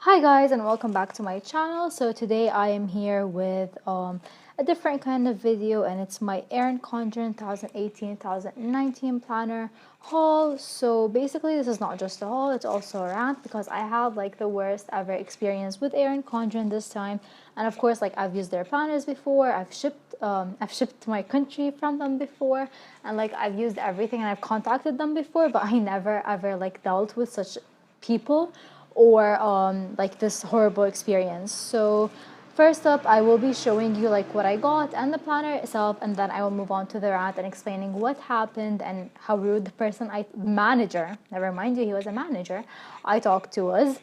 Hi guys and welcome back to my channel. So today I am here with a different kind of video, and it's my Erin Condren 2018-2019 planner haul. So basically this is not just a haul, it's also a rant because I had like the worst ever experience with Erin Condren this time. And of course, like, I've used their planners before, I've shipped to my country from them before, and like I've used everything and I've contacted them before, but I never ever like dealt with such people or like this horrible experience. So first up, I will be showing you like what I got and the planner itself, and then I will move on to the rant and explaining what happened and how rude the person manager, never mind you, he was a manager, I talked to was.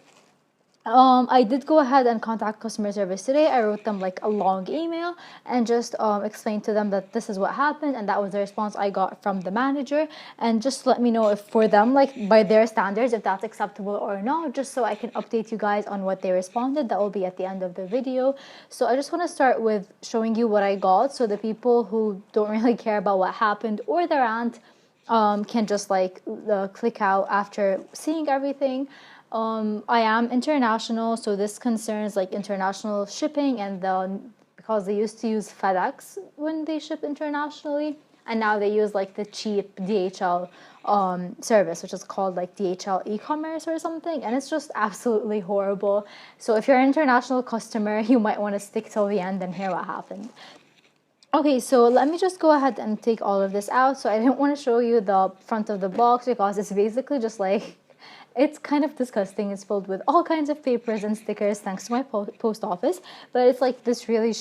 I did go ahead and contact customer service today. I wrote them like a long email and just explained to them that this is what happened, and that was the response I got from the manager. And just let me know if for them, like by their standards, if that's acceptable or not, just so I can update you guys on what they responded. That will be at the end of the video. So I just want to start with showing you what I got, so the people who don't really care about what happened or the rant can just like click out after seeing everything. I am international, so this concerns like international shipping, and because they used to use FedEx when they ship internationally, and now they use like the cheap DHL service, which is called like DHL e-commerce or something, and it's just absolutely horrible. So if you're an international customer, you might want to stick till the end and hear what happened. Okay, so let me just go ahead and take all of this out. So I didn't want to show you the front of the box because it's basically just like, it's kind of disgusting. It's filled with all kinds of papers and stickers thanks to my post office. But it's like this really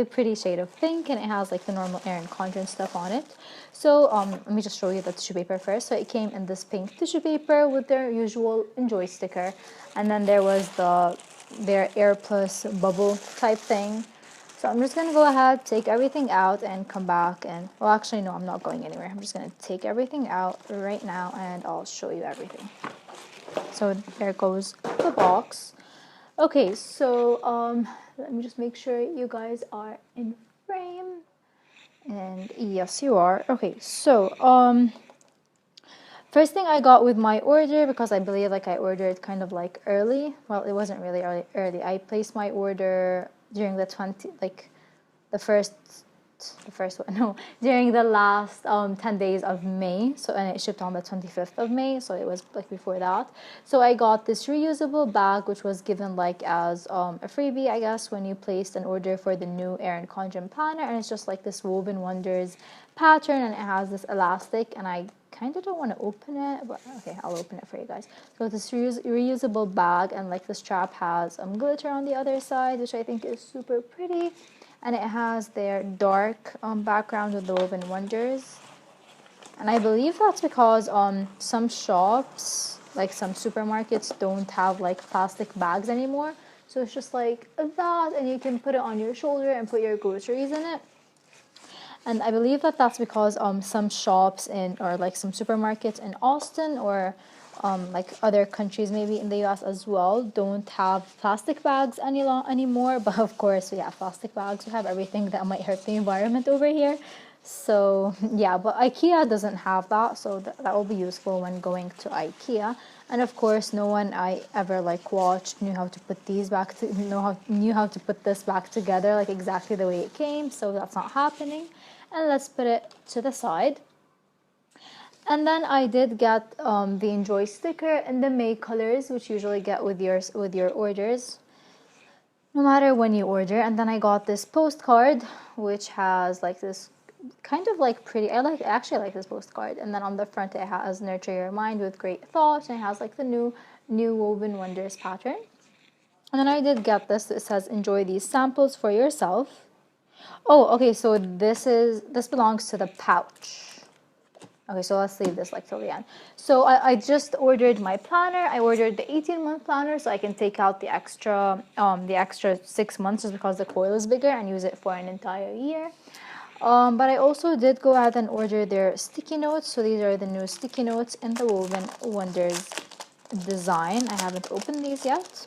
pretty shade of pink, and it has like the normal Erin Condren stuff on it. So let me just show you the tissue paper first. So it came in this pink tissue paper with their usual enjoy sticker. And then there was their Air Plus bubble type thing. So I'm just going to go ahead, take everything out, and come back and, well, actually, no, I'm not going anywhere. I'm just going to take everything out right now, and I'll show you everything. So there goes the box. Okay, so let me just make sure you guys are in frame. And yes, you are. Okay, so first thing I got with my order, because I believe like I ordered kind of like early. Well, it wasn't really early. I placed my order during the the first one, no, during the last 10 days of May. So, and it shipped on the 25th of May, so it was like before that. So I got this reusable bag, which was given like as a freebie, I guess, when you placed an order for the new Erin Condren planner. And it's just like this Woven Wonders pattern, and it has this elastic, and I kind of don't want to open it, but okay, I'll open it for you guys. So this reusable bag, and like the strap has glitter on the other side, which I think is super pretty, and it has their dark background with the Woven Wonders. And I believe that's because some shops, like some supermarkets, don't have like plastic bags anymore, so it's just like that, and you can put it on your shoulder and put your groceries in it. And I believe that that's because some shops or like some supermarkets in Austin, or like other countries maybe in the US as well, don't have plastic bags anymore. But of course we have plastic bags. We have everything that might hurt the environment over here. So yeah, but IKEA doesn't have that, so that will be useful when going to IKEA. And of course, no one I ever like watched knew how to put knew how to put this back together like exactly the way it came. So that's not happening. And let's put it to the side. And then I did get the Enjoy sticker in the May colors, which you usually get with your orders, no matter when you order. And then I got this postcard, which has like this kind of like pretty, I actually like this postcard. And then on the front it has Nurture Your Mind with Great Thoughts, and it has like the new Woven Wonders pattern. And then I did get this. It says enjoy these samples for yourself. Oh, okay, so this belongs to the pouch. Okay, so let's leave this like till the end. So I just ordered my planner. I ordered the 18-month planner, so I can take out the extra 6 months just because the coil is bigger, and use it for an entire year. But I also did go ahead and order their sticky notes. So these are the new sticky notes in the Woven Wonders design. I haven't opened these yet.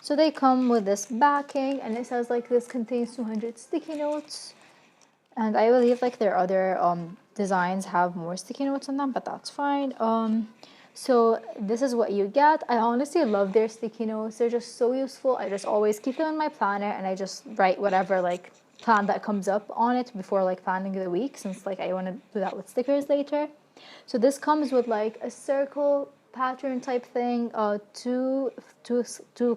So they come with this backing, and it says like this contains 200 sticky notes. And I believe like their other designs have more sticky notes on them, but that's fine. So this is what you get. I honestly love their sticky notes. They're just so useful. I just always keep them in my planner, and I just write whatever like plan that comes up on it before like planning the week, since like I want to do that with stickers later. So this comes with like a circle pattern type thing, two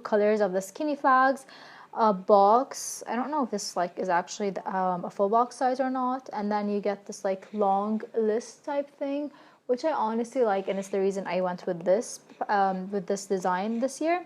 colors of the skinny flags, a box. I don't know if this like is actually a full box size or not. And then you get this like long list type thing, which I honestly like, and it's the reason I went with this design this year.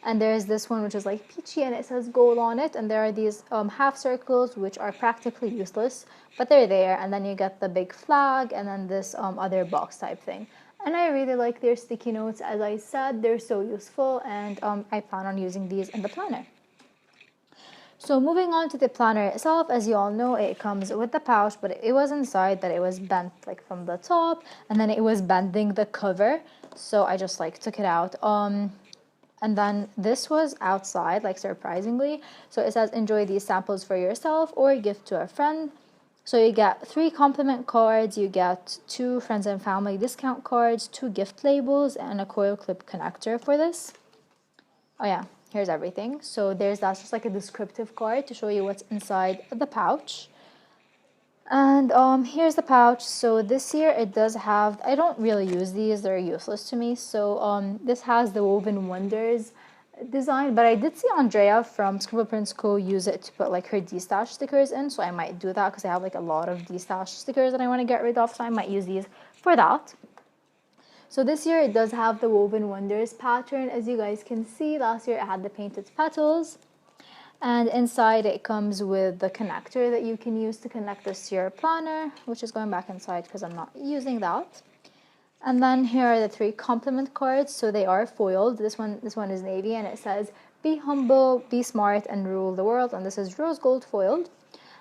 And there's this one which is like peachy and it says goal on it, and there are these half circles which are practically useless, but they're there. And then you get the big flag and then this other box type thing. And I really like their sticky notes. As I said, they're so useful, and I plan on using these in the planner. So moving on to the planner itself, as you all know, it comes with the pouch, but it was inside that it was bent like from the top, and then it was bending the cover, so I just like took it out. And then this was outside, like surprisingly. So it says enjoy these samples for yourself or gift to a friend. So you get 3 compliment cards, you get 2 friends and family discount cards, 2 gift labels, and a coil clip connector for this. Oh yeah, here's everything. So that's just like a descriptive card to show you what's inside the pouch. And here's the pouch. So this year it does have, I don't really use these, they're useless to me. So this has the Woven Wonders design, but I did see Andrea from Scribble Prints Co. use it to put like her D-stash stickers in, so I might do that because I have like a lot of D-stash stickers that I want to get rid of, so I might use these for that. So this year it does have the Woven Wonders pattern. As you guys can see, last year it had the painted petals. And inside it comes with the connector that you can use to connect this to your planner, which is going back inside because I'm not using that. And then here are the 3 compliment cards. So they are foiled. This one is navy, and it says be humble, be smart, and rule the world. And this is rose gold foiled.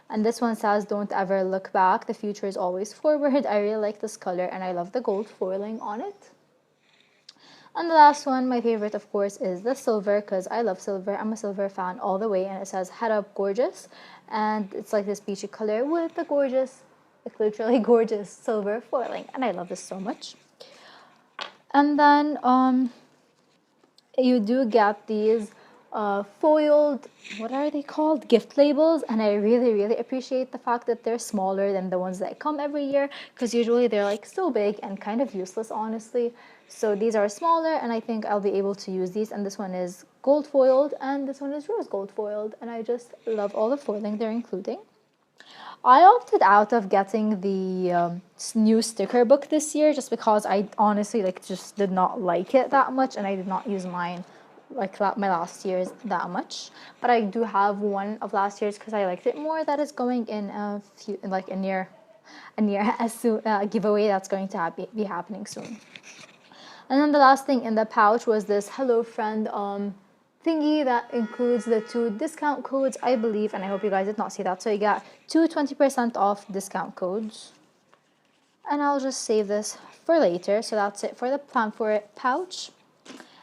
And this one says don't ever look back, the future is always forward. I really like this color, and I love the gold foiling on it. And the last one, my favorite, of course, is the silver, because I love silver. I'm a silver fan all the way, and it says head up gorgeous. And it's like this peachy color with the gorgeous, like literally gorgeous silver foiling. And I love this so much. And then you do get these foiled, what are they called? Gift labels. And I really, really appreciate the fact that they're smaller than the ones that come every year, because usually they're like so big and kind of useless, honestly. So these are smaller, and I think I'll be able to use these. And this one is gold foiled, and this one is rose gold foiled. And I just love all the foiling they're including. I opted out of getting the new sticker book this year just because I honestly just did not like it that much, and I did not use mine like my last year's that much. But I do have one of last year's because I liked it more. That is going in a giveaway that's going to be happening soon. And then the last thing in the pouch was this Hello Friend thingy that includes the 2 discount codes, I believe, and I hope you guys did not see that. So you got 2 20% off discount codes. And I'll just save this for later. So that's it for the Plan For It pouch.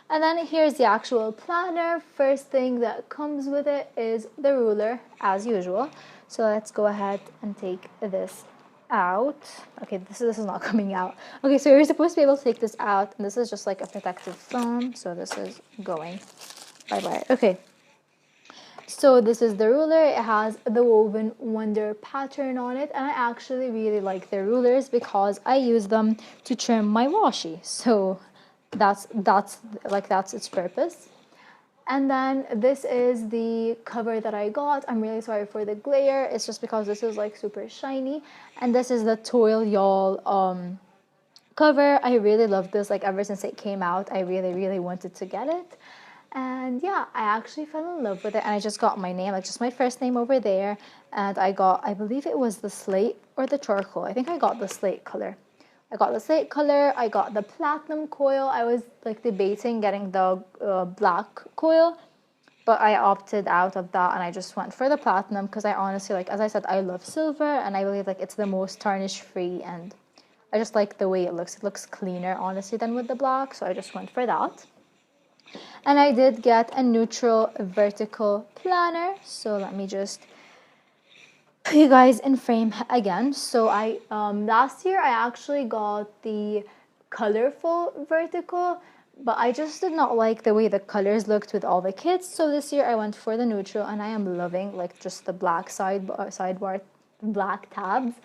And then here's the actual planner. First thing that comes with it is the ruler, as usual. So let's go ahead and take this out. Okay, this is not coming out. Okay, so you're supposed to be able to take this out, and this is just like a protective foam. So this is going bye-bye. Okay, so this is the ruler. It has the Woven Wonder pattern on it, and I actually really like the rulers because I use them to trim my washi. So that's its purpose. And then this is the cover that I got. I'm really sorry for the glare. It's just because this is like super shiny. And this is the Toil Y'all cover. I really love this. Like ever since it came out, I really, really wanted to get it. And yeah, I actually fell in love with it. And I just got my name, like just my first name over there. And I believe it was the slate or the charcoal. I think I got the slate color. I got the slate color, I got the platinum coil. I was like debating getting the black coil, but I opted out of that and I just went for the platinum because I honestly, like as I said, I love silver and I believe like it's the most tarnish free, and I just like the way it looks. It looks cleaner honestly than with the black, so I just went for that. And I did get a neutral vertical planner, so let me just put you guys in frame again. So I last year I actually got the colorful vertical, but I just did not like the way the colors looked with all the kits. So this year I went for the neutral, and I am loving like just the black sidebar black tabs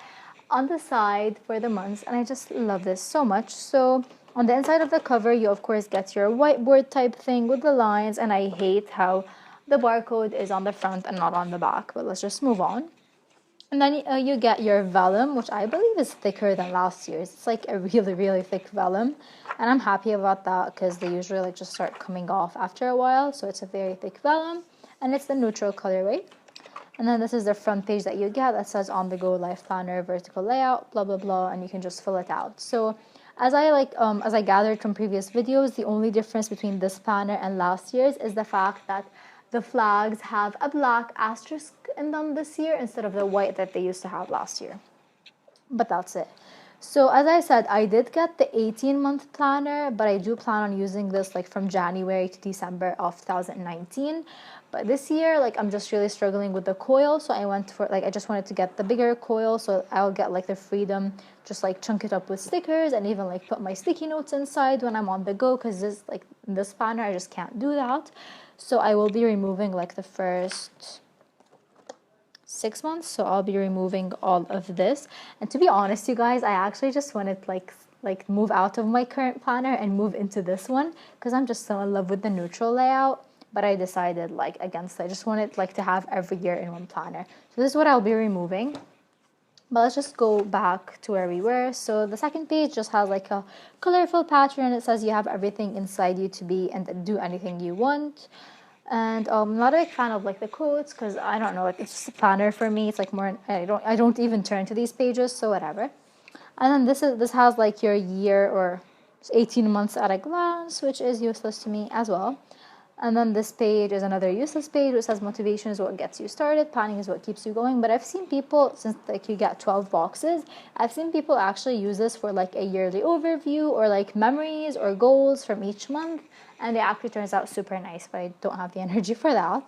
on the side for the months, and I just love this so much. So on the inside of the cover, you of course get your whiteboard type thing with the lines, and I hate how the barcode is on the front and not on the back, but let's just move on. And then you get your vellum, which I believe is thicker than last year's. It's like a really, really thick vellum. And I'm happy about that because they usually like just start coming off after a while. So it's a very thick vellum, and it's the neutral colorway. And then this is the front page that you get that says on the go life planner, vertical layout, blah, blah, blah, and you can just fill it out. So as I gathered from previous videos, the only difference between this planner and last year's is the fact that the flags have a black asterisk in them this year instead of the white that they used to have last year. But that's it. So as I said, I did get the 18-month planner, but I do plan on using this like from January to December of 2019. But this year, like I'm just really struggling with the coil, so I went for like I just wanted to get the bigger coil, so I'll get like the freedom, just like chunk it up with stickers and even like put my sticky notes inside when I'm on the go, because this planner I just can't do that. So I will be removing like the first 6 months, so I'll be removing all of this. And to be honest, you guys, I actually just wanted like move out of my current planner and move into this one because I'm just so in love with the neutral layout. But I decided like against it. I just wanted like to have every year in one planner. So this is what I'll be removing. But let's just go back to where we were. So the second page just has like a colorful pattern. It says you have everything inside you to be and do anything you want. And I'm not a big fan of like the quotes because I don't know, it's just a planner for me. It's like more, I don't even turn to these pages, so whatever. And then this has like your year or 18 months at a glance, which is useless to me as well. And then this page is another useless page which says motivation is what gets you started, planning is what keeps you going. But I've seen people, since like you get 12 boxes, I've seen people actually use this for like a yearly overview or like memories or goals from each month, and it actually turns out super nice, but I don't have the energy for that.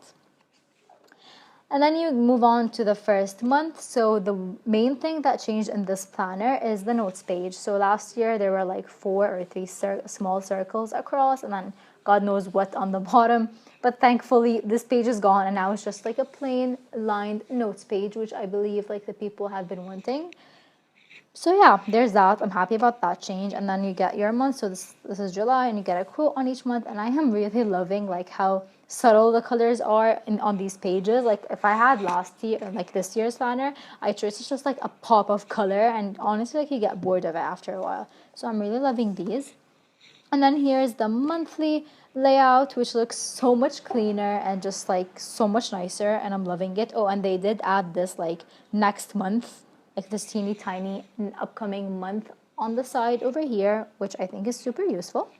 And then you move on to the first month. So the main thing that changed in this planner is the notes page. So last year there were like 4 or 3 small circles across, and then God knows what on the bottom. But thankfully this page is gone, and now it's just like a plain lined notes page, which I believe like the people have been wanting. So yeah, there's that. I'm happy about that change. And then you get your month. So this is July, and you get a quote on each month. And I am really loving like how subtle the colors are on these pages. Like if I had last year, like this year's planner, I chose it's just like a pop of color, and honestly like you get bored of it after a while. So I'm really loving these. And then here's the monthly layout, which looks so much cleaner and just like so much nicer, and I'm loving it. Oh, and they did add this like next month, like this teeny tiny upcoming month on the side over here, which I think is super useful.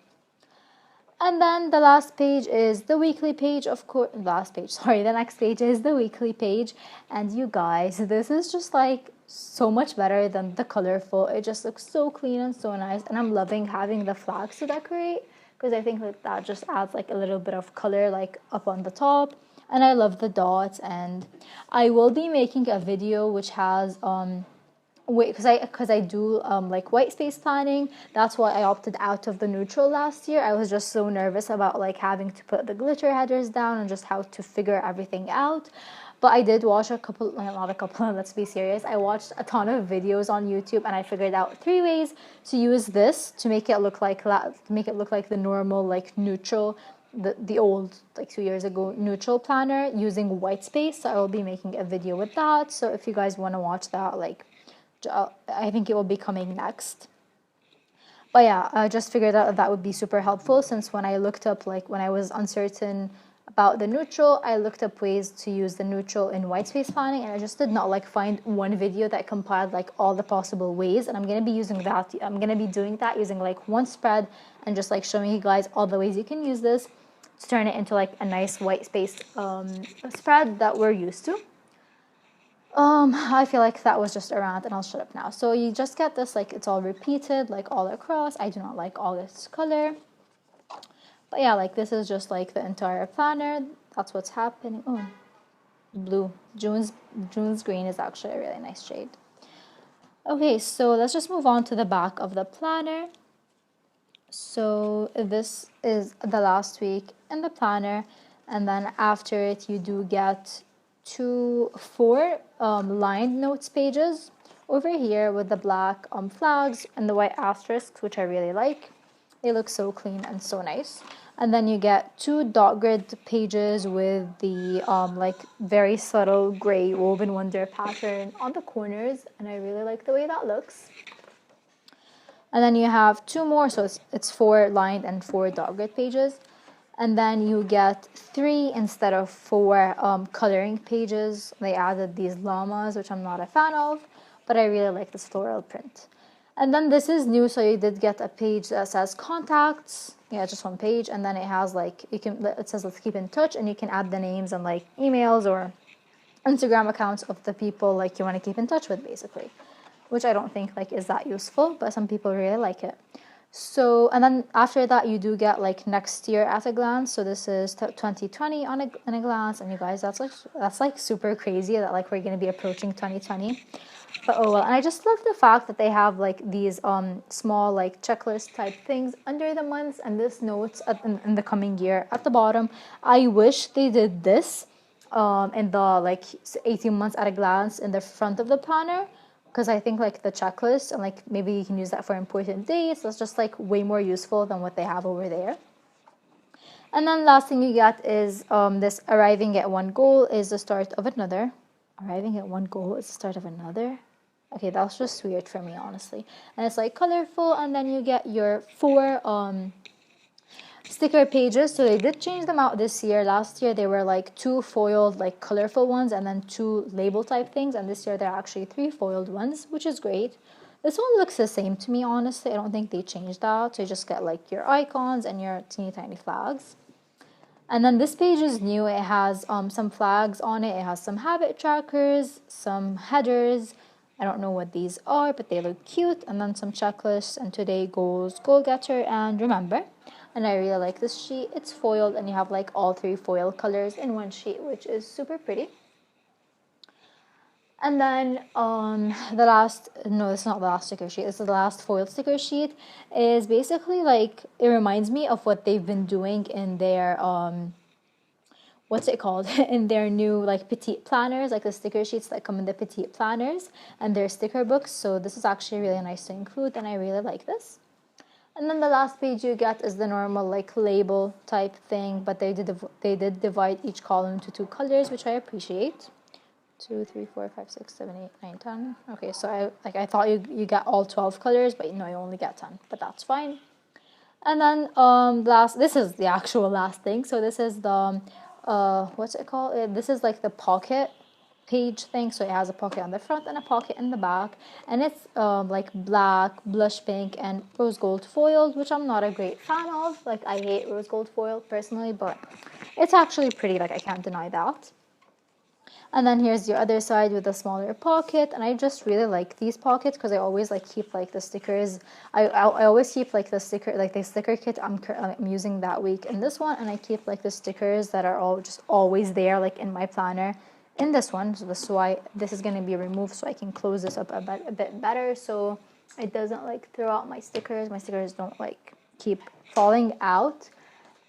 And then the last page is the weekly page, of course. The next page is the weekly page. And you guys, this is just like so much better than the colorful. It just looks so clean and so nice. And I'm loving having the flags to decorate because I think that just adds like a little bit of color like up on the top. And I love the dots. And I will be making a video which has because I do like white space planning. That's why I opted out of the neutral last year. I was just so nervous about like having to put the glitter headers down and just how to figure everything out. But I did watch let's be serious. I watched a ton of videos on YouTube, and I figured out 3 ways to use this to make it look like the normal like neutral, the old like 2 years ago neutral planner using white space. So I will be making a video with that. So if you guys want to watch that, like I think it will be coming next. But yeah, I just figured out that would be super helpful, since when I looked up, like when I was uncertain about the neutral, I looked up ways to use the neutral in white space planning, and I just did not like find one video that compiled like all the possible ways. And I'm going to be doing that using like one spread and just like showing you guys all the ways you can use this to turn it into like a nice white space spread that we're used to. I feel like that was just a rant, and I'll shut up now. So you just get this, like it's all repeated, like all across. I do not like all this color. But yeah, like this is just like the entire planner. That's what's happening. Oh, blue. June's green is actually a really nice shade. Okay, so let's just move on to the back of the planner. So this is the last week in the planner, and then after it you do get four lined notes pages over here with the black flags and the white asterisks, which I really like. They look so clean and so nice. And then you get two dot grid pages with the like very subtle gray woven wonder pattern on the corners, and I really like the way that looks. And then you have two more, so it's four lined and four dot grid pages. And then you get three instead of four coloring pages. They added these llamas, which I'm not a fan of, but I really like this floral print. And then this is new, so you did get a page that says contacts. Yeah, just one page, and then it has like it says let's keep in touch, and you can add the names and like emails or Instagram accounts of the people like you want to keep in touch with, basically, which I don't think like is that useful, but some people really like it. So, and then after that you do get like next year at a glance. So this is 2020 on a glance, and you guys, that's like super crazy that like we're going to be approaching 2020. But oh well. And I just love the fact that they have like these small like checklist type things under the months, and this notes in the coming year at the bottom. I wish they did this in the like 18 months at a glance in the front of the planner, because I think like the checklist and like maybe you can use that for important dates. That's just like way more useful than what they have over there. And then last thing you get is this arriving at one goal is the start of another. Arriving at one goal is the start of another. Okay, that's just weird for me, honestly. And it's like colorful, and then you get your four sticker pages. So they did change them out this year. Last year they were like two foiled like colorful ones and then two label type things, and this year they're actually three foiled ones, which is great. This one looks the same to me, honestly. I don't think they changed that. So you just get like your icons and your teeny tiny flags. And then this page is new. It has some flags on it. It has some habit trackers, some headers. I don't know what these are, but they look cute. And then some checklists and today goals, goal getter, and remember. And I really like this sheet. It's foiled, and you have like all three foil colors in one sheet, which is super pretty. And then the last, no, it's not the last sticker sheet, this is the last foil sticker sheet, is basically like, it reminds me of what they've been doing in their, what's it called, in their new like petite planners, like the sticker sheets that come in the petite planners and their sticker books. So this is actually really nice to include, and I really like this. And then the last page you get is the normal like label type thing, but they did divide each column into two colors, which I appreciate. 2, 3, 4, 5, 6, 7, 8, 9, 10. Okay, so I thought you get all 12 colors, but no, you only get 10, but that's fine. And then this is the actual last thing. So this is the what's it called? This is like the pocket page thing. So it has a pocket on the front and a pocket in the back, and it's like black, blush pink, and rose gold foiled, which I'm not a great fan of. Like I hate rose gold foil personally, but it's actually pretty. Like I can't deny that. And then here's the other side with a smaller pocket, and I just really like these pockets because I always like keep like the stickers. I always keep like the sticker kit I'm using that week in this one, and I keep like the stickers that are all just always there like in my planner in this one. So this is why this is going to be removed, so I can close this up a bit better, so it doesn't like throw out my stickers. My stickers don't like keep falling out.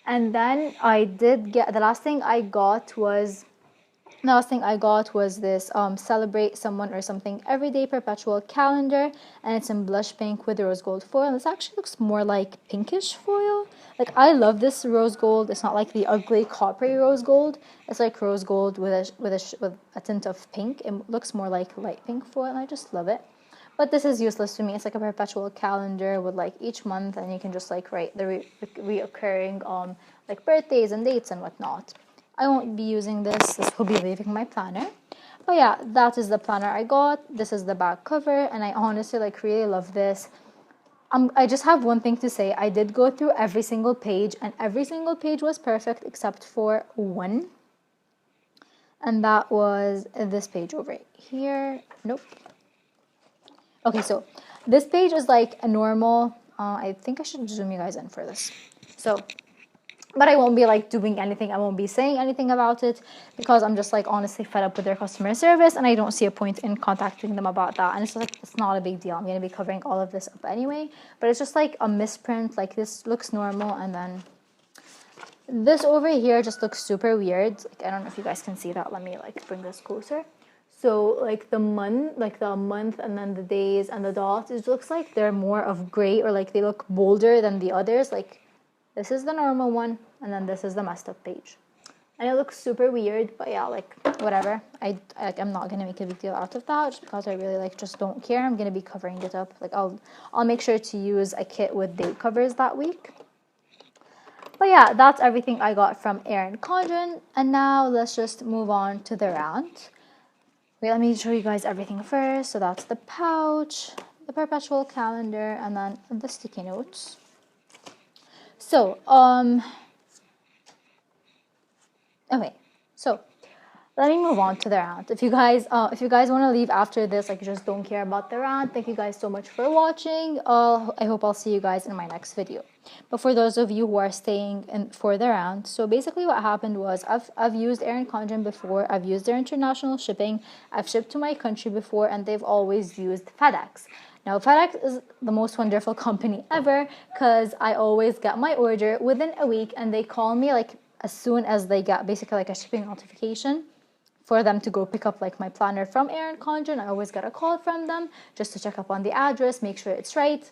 And then I did get, the last thing I got was this Celebrate Someone or Something Everyday Perpetual Calendar, and it's in blush pink with rose gold foil. And this actually looks more like pinkish foil. Like I love this rose gold. It's not like the ugly coppery rose gold. It's like rose gold with a tint of pink. It looks more like light pink foil, and I just love it. But this is useless to me. It's like a perpetual calendar with like each month, and you can just like write the reoccurring like birthdays and dates and whatnot. I won't be using this. This will be leaving my planner. But yeah, that is the planner I got. This is the back cover, and I honestly like really love this. I just have one thing to say. I did go through every single page, and every single page was perfect except for one. And that was this page over here. Nope. Okay, so this page is like a normal, I think I should zoom you guys in for this. So But I won't be like doing anything. I won't be saying anything about it because I'm just like honestly fed up with their customer service, and I don't see a point in contacting them about that. And it's like, it's not a big deal. I'm going to be covering all of this up anyway, but it's just like a misprint. Like this looks normal, and then this over here just looks super weird. Like, I don't know if you guys can see that. Let me like bring this closer. So like the month and then the days and the dots, it looks like they're more of gray, or like they look bolder than the others. Like this is the normal one, and then this is the messed up page. And it looks super weird, but yeah, like whatever. I'm not gonna make a big deal out of that just because I really like just don't care. I'm gonna be covering it up. Like I'll make sure to use a kit with date covers that week. But yeah, that's everything I got from Erin Condren. And now let's just move on to the Rant. Wait, let me show you guys everything first. So that's the pouch, the perpetual calendar, and then the sticky notes. So, okay, so let me move on to the Rant. If you guys want to leave after this, like you just don't care about the Rant, thank you guys so much for watching. I hope I'll see you guys in my next video. But for those of you who are staying in for the Rant, so basically what happened was I've used Erin Condren before. I've used their international shipping. I've shipped to my country before, and they've always used FedEx. Now, FedEx is the most wonderful company ever because I always get my order within a week, and they call me like as soon as they get basically like a shipping notification for them to go pick up like my planner from Erin Condren. I always get a call from them just to check up on the address, make sure it's right.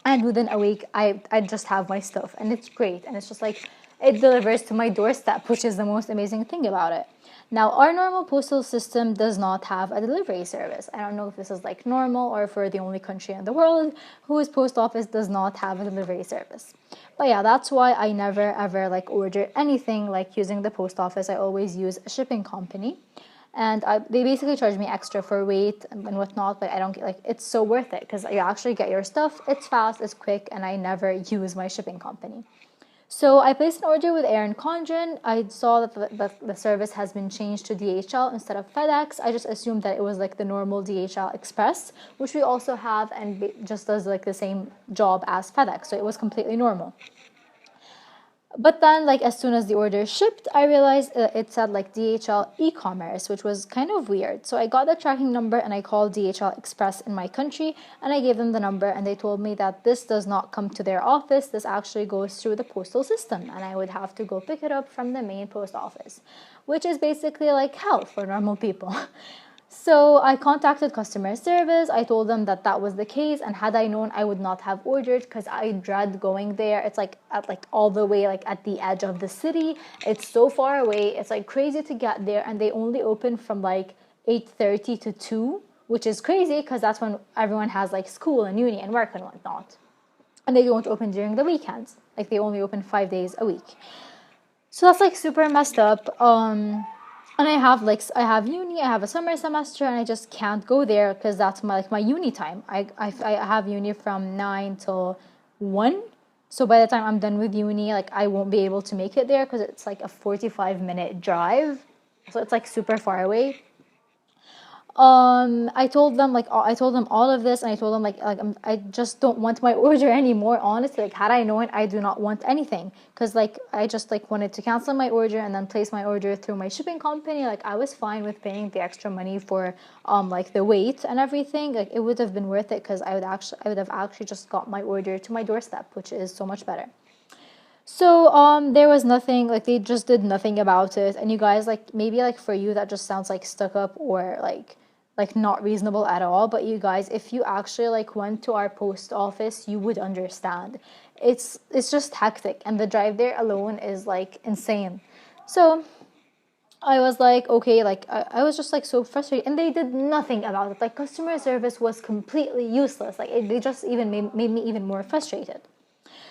And within a week, I just have my stuff, and it's great. And it's just like, it delivers to my doorstep, which is the most amazing thing about it. Now, our normal postal system does not have a delivery service. I don't know if this is like normal or if we're the only country in the world whose post office does not have a delivery service. But yeah, that's why I never ever like order anything like using the post office. I always use a shipping company. And they basically charge me extra for weight and whatnot, but I don't get, like, it's so worth it because you actually get your stuff, it's fast, it's quick, and I never use my shipping company. So I placed an order with Erin Condren. I saw that the service has been changed to DHL instead of FedEx. I just assumed that it was like the normal DHL Express, which we also have and just does like the same job as FedEx, so it was completely normal. But then, like, as soon as the order shipped, I realized it said, like, DHL e-commerce, which was kind of weird. So I got the tracking number and I called DHL Express in my country, and I gave them the number, and they told me that this does not come to their office. This actually goes through the postal system, and I would have to go pick it up from the main post office, which is basically like hell for normal people. So I contacted customer service. I told them that that was the case, and had I known, I would not have ordered because I dread going there. It's like at like all the way like at the edge of the city. It's so far away. It's like crazy to get there, and they only open from like 8:30 to 2, which is crazy because that's when everyone has like school and uni and work and whatnot. And they don't open during the weekends. Like they only open 5 days a week. So that's like super messed up. And I have uni, I have a summer semester, and I just can't go there because that's my uni time. I have uni from 9 till 1. So by the time I'm done with uni, like I won't be able to make it there because it's like a 45-minute drive. So it's like super far away. I told them all of this, and I told them I just don't want my order anymore. Honestly, like had I known, I do not want anything because like I just like wanted to cancel my order and then place my order through my shipping company. Like I was fine with paying the extra money for like the weight and everything. Like it would have been worth it because I would have actually just got my order to my doorstep, which is so much better. So there was nothing, like they just did nothing about it. And you guys, like maybe like for you that just sounds like stuck up or like not reasonable at all, but you guys, if you actually like went to our post office, you would understand. It's just hectic, and the drive there alone is like insane. So I was like, okay, like I was just like so frustrated, and they did nothing about it. Like customer service was completely useless. Like they just even made me even more frustrated.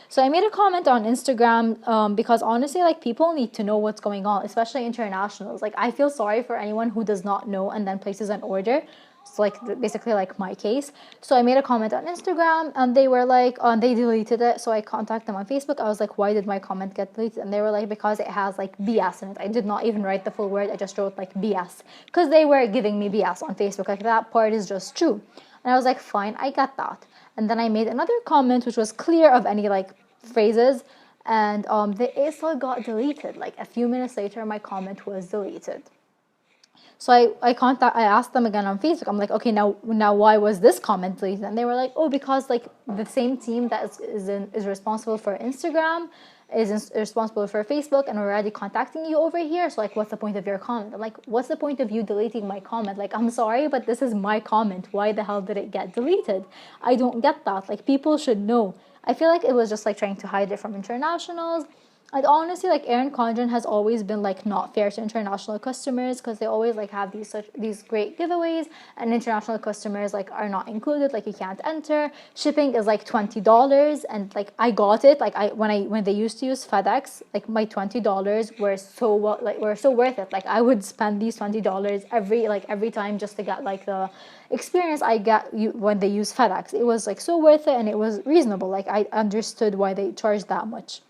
So I made a comment on Instagram because honestly, like people need to know what's going on, especially internationals. Like I feel sorry for anyone who does not know and then places an order. It's like basically like my case. So I made a comment on Instagram, and they were like, they deleted it. So I contacted them on Facebook. I was like, why did my comment get deleted? And they were like, because it has like BS in it. I did not even write the full word. I just wrote like BS because they were giving me BS on Facebook. Like that part is just true. And I was like, fine, I get that. And then I made another comment which was clear of any like phrases, and it still got deleted. Like a few minutes later, my comment was deleted. So I asked them again on Facebook. I'm like, okay, now why was this comment deleted? And they were like, oh, because like the same team that is responsible for Instagram is responsible for Facebook, and we're already contacting you over here. So like, what's the point of your comment? I'm like, what's the point of you deleting my comment? Like, I'm sorry, but this is my comment. Why the hell did it get deleted? I don't get that. Like, people should know. I feel like it was just like trying to hide it from internationals. And honestly, like Erin Condren has always been like not fair to international customers, because they always like have these great giveaways, and international customers like are not included. Like, you can't enter. Shipping is like $20, and like I got it. Like when they used to use FedEx, like my $20 were so worth it. Like, I would spend these $20 every time just to get like the experience I get when they use FedEx. It was like so worth it, and it was reasonable. Like, I understood why they charged that much.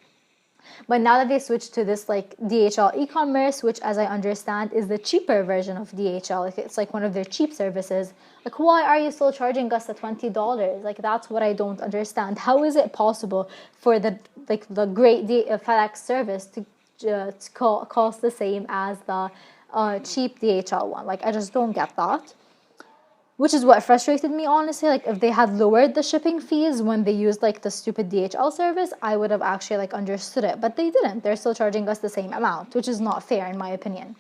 But now that they switched to this like DHL e-commerce, which as I understand is the cheaper version of DHL, like it's like one of their cheap services, like why are you still charging us the $20? Like, that's what I don't understand. How is it possible for the great FedEx service to cost the same as the cheap DHL one? Like, I just don't get that. Which is what frustrated me, honestly. Like, if they had lowered the shipping fees when they used like the stupid DHL service, I would have actually like understood it. But they didn't. They're still charging us the same amount, which is not fair in my opinion.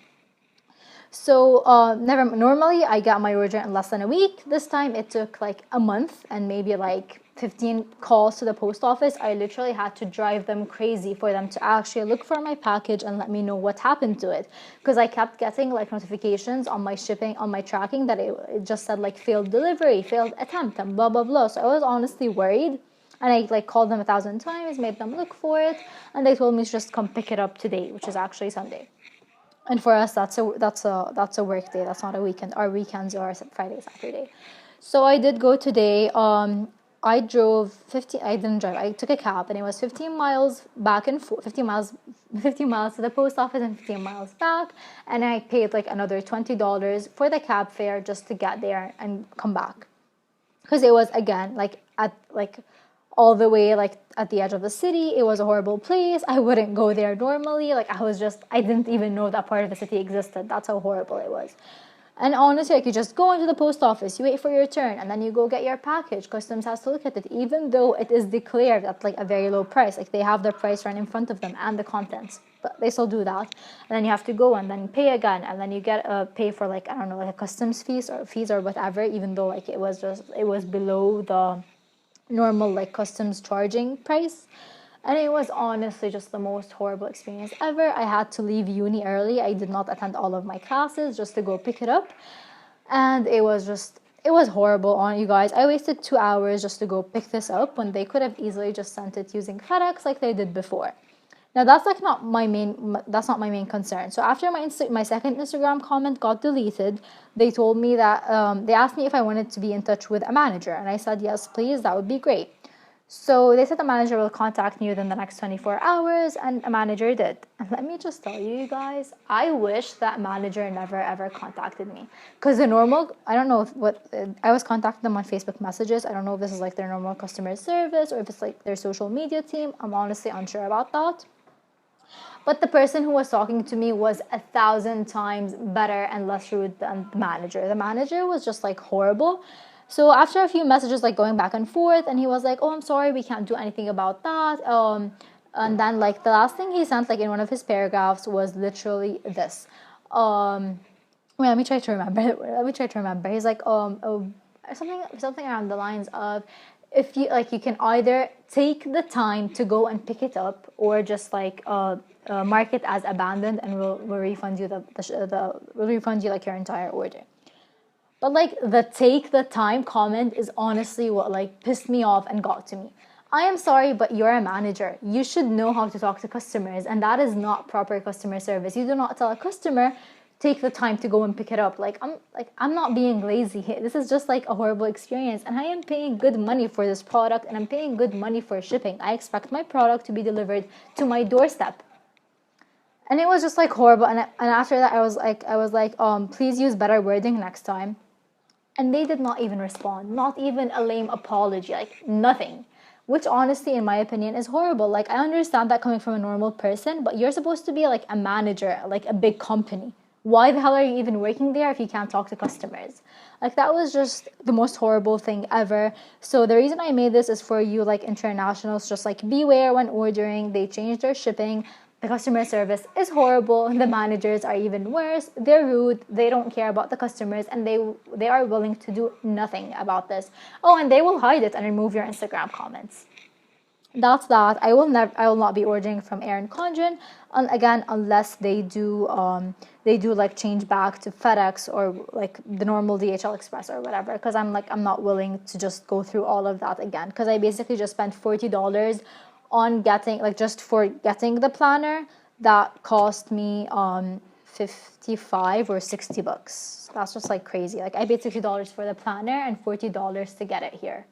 So normally I got my order in less than a week. This time it took like a month and maybe like 15 calls to the post office. I literally had to drive them crazy for them to actually look for my package and let me know what happened to it, because I kept getting like notifications on my tracking that it just said like failed delivery, failed attempt, and blah blah blah. So I was honestly worried, and I like called them 1,000 times, made them look for it, and they told me to just come pick it up today, which is actually Sunday. And for us, that's a work day. That's not a weekend. Our weekends are Friday, Saturday. So I did go today. I drove 50. I didn't drive. I took a cab, and it was 15 miles back and forth. 15 miles to the post office and 15 miles back. And I paid like another $20 for the cab fare just to get there and come back, because it was again like at like all the way like at the edge of the city. It was a horrible place. I wouldn't go there normally. Like, I didn't even know that part of the city existed. That's how horrible it was. And honestly, like, you just go into the post office, you wait for your turn, and then you go get your package. Customs has to look at it, even though it is declared at like a very low price. Like, they have the price right in front of them and the contents, but they still do that. And then you have to go and then pay again, and then you get pay for like, I don't know, like a customs fees or whatever, even though like it was below the normal like customs charging price. And it was honestly just the most horrible experience ever. I had to leave uni early. I did not attend all of my classes just to go pick it up, and it was horrible on you guys. I wasted 2 hours just to go pick this up when they could have easily just sent it using FedEx like they did before. Now that's like not my main concern. So after my second Instagram comment got deleted, they told me that they asked me if I wanted to be in touch with a manager, and I said yes, please, that would be great. So they said the manager will contact me within the next 24 hours, and a manager did. And let me just tell you guys, I wish that manager never ever contacted me, because I don't know I was contacting them on Facebook messages. I don't know if this is like their normal customer service or if it's like their social media team. I'm honestly unsure about that. But the person who was talking to me was 1,000 times better and less rude than the manager. The manager was just like horrible. So after a few messages like going back and forth, and he was like, oh, I'm sorry, we can't do anything about that. And then like the last thing he sent like in one of his paragraphs was literally this. Wait, let me try to remember. He's like, something around the lines of, if you like, you can either take the time to go and pick it up, or just like mark it as abandoned, and we'll refund you we'll refund you like your entire order. But like the take the time comment is honestly what like pissed me off and got to me. I am sorry, but you're a manager. You should know how to talk to customers, and that is not proper customer service. You do not tell a customer, take the time to go and pick it up. I'm not being lazy here. This is just like a horrible experience, and I am paying good money for this product, and I'm paying good money for shipping. I expect my product to be delivered to my doorstep. And it was just like horrible. And after that, I was like, please use better wording next time. And they did not even respond, not even a lame apology, like nothing. which honestly, in my opinion, is horrible. Like, I understand that coming from a normal person, but you're supposed to be like a manager, like a big company. Why the hell are you even working there if you can't talk to customers? Like, that was just the most horrible thing ever. So the reason I made this is for you, like, internationals, just like beware when ordering. They changed their shipping. The customer service is horrible. The managers are even worse. They're rude. They don't care about the customers, and they are willing to do nothing about this. Oh, and they will hide it and remove your Instagram comments. That's that. I will not be ordering from Erin Condren, and again, unless they do like change back to FedEx or like the normal DHL Express or whatever. Because I'm not willing to just go through all of that again. Because I basically just spent $40 on getting, like, just for getting the planner that cost me 55 or $60. That's just like crazy. Like, I paid $60 for the planner and $40 to get it here,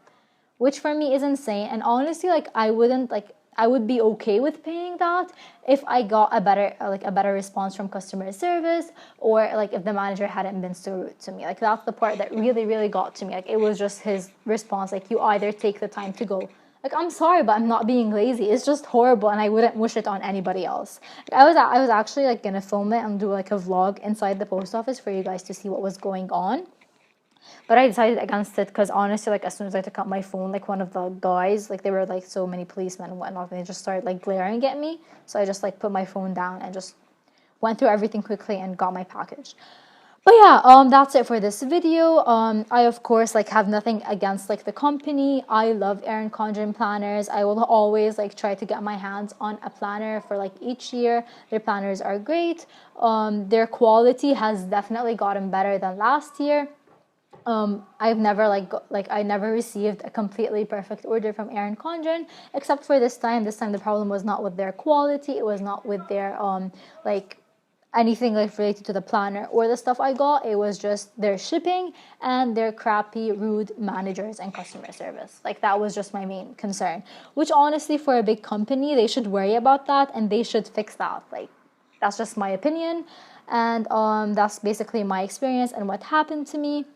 which for me is insane. And honestly, like, I would be okay with paying that if I got a better response from customer service, or like if the manager hadn't been so rude to me. Like, that's the part that really, really got to me. Like, it was just his response, like, you either take the time to go. Like, I'm sorry, but I'm not being lazy. It's just horrible, and I wouldn't wish it on anybody else. Like, I was actually like gonna film it and do like a vlog inside the post office for you guys to see what was going on. But I decided against it because honestly, like, as soon as I took out my phone, like, one of the guys, like, there were like so many policemen and whatnot, and they just started like glaring at me. So I just like put my phone down and just went through everything quickly and got my package. But yeah, that's it for this video. I of course like have nothing against like the company. I love Erin Condren planners. I will always like try to get my hands on a planner for like each year. Their planners are great. Their quality has definitely gotten better than last year. I've never I never received a completely perfect order from Erin Condren, except for this time. This time the problem was not with their quality. It was not with their like anything like related to the planner or the stuff I got. It was just their shipping and their crappy, rude managers and customer service. Like, that was just my main concern. Which honestly, for a big company, they should worry about that and they should fix that. Like, that's just my opinion, and that's basically my experience and what happened to me.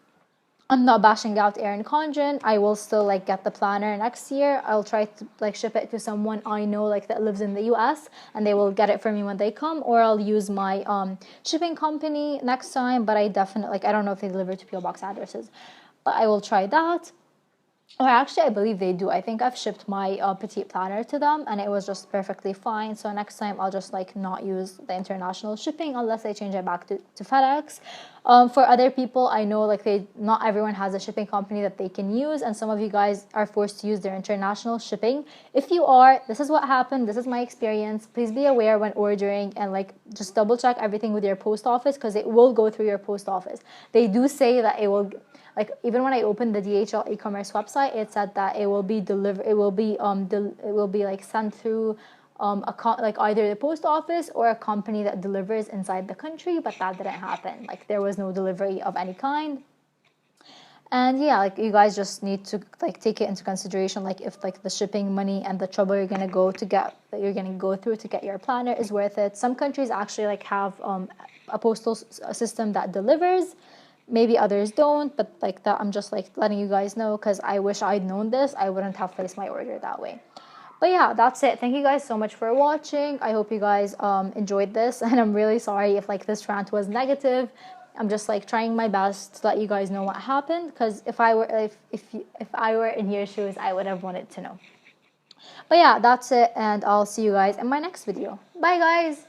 I'm not bashing out Erin Condren. I will still like get the planner next year. I'll try to like ship it to someone I know like that lives in the US, and they will get it for me when they come, or I'll use my shipping company next time. But I definitely, like, I don't know if they deliver to PO box addresses, but I will try that. Or actually, I believe they do. I think I've shipped my petite planner to them, and it was just perfectly fine. So next time, I'll just like not use the international shipping unless I change it back to FedEx. For other people, I know like not everyone has a shipping company that they can use, and some of you guys are forced to use their international shipping. If you are, this is what happened. This is my experience. Please be aware when ordering, and like just double check everything with your post office, because it will go through your post office. They do say that it will. Like, even when I opened the DHL e-commerce website, it said that it will be delivered. It will be like sent through like either the post office or a company that delivers inside the country. But that didn't happen. Like, there was no delivery of any kind. And yeah, like, you guys just need to like take it into consideration, like, if like the shipping money and the trouble you're gonna go through to get your planner is worth it. Some countries actually like have a postal system that delivers. Maybe others don't, but like that, I'm just like letting you guys know, because I wish I'd known this. I wouldn't have placed my order that way. But yeah, that's it. Thank you guys so much for watching. I hope you guys enjoyed this, and I'm really sorry if like this rant was negative. I'm just like trying my best to let you guys know what happened, because if I were in your shoes, I would have wanted to know. But yeah, that's it, and I'll see you guys in my next video. Bye, guys.